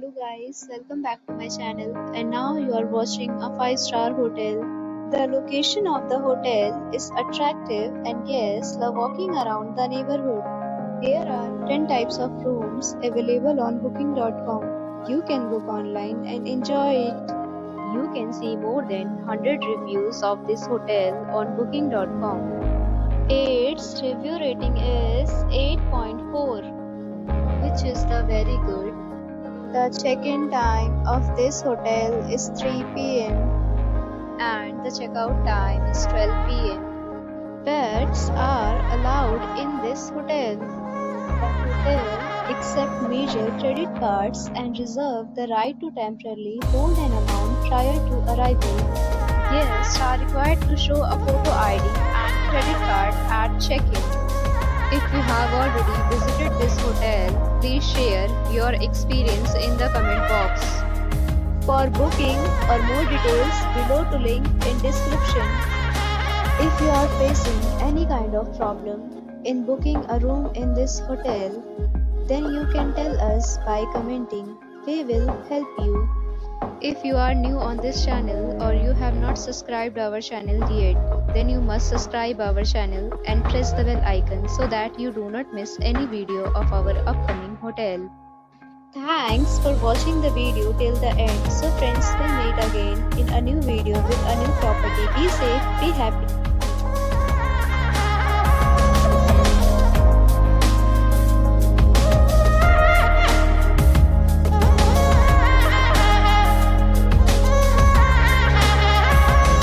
Hello guys, welcome back to my channel, and now you are watching a 5-star hotel. The location of the hotel is attractive and guests love walking around the neighborhood. There are 10 types of rooms available on booking.com. You can book online and enjoy it. You can see more than 100 reviews of this hotel on booking.com. Its review rating is 8.4, which is the very good. The check-in time of this hotel is 3 p.m. and the checkout time is 12 p.m. Pets are allowed in this hotel. The hotel accepts major credit cards and reserves the right to temporarily hold an amount prior to arrival. Guests are required to show a photo ID and credit card at check-in. If you have already visited this hotel, please share your experience in the comment box. For booking or more details, below to link in description. If you are facing any kind of problem in booking a room in this hotel, then you can tell us by commenting. We will help you. If you are new on this channel or you have not subscribed our channel yet, then you must subscribe our channel and press the bell icon so that you do not miss any video of our upcoming hotel. Thanks for watching the video till the end. So friends, will meet again in a new video with a new property. Be safe, be happy.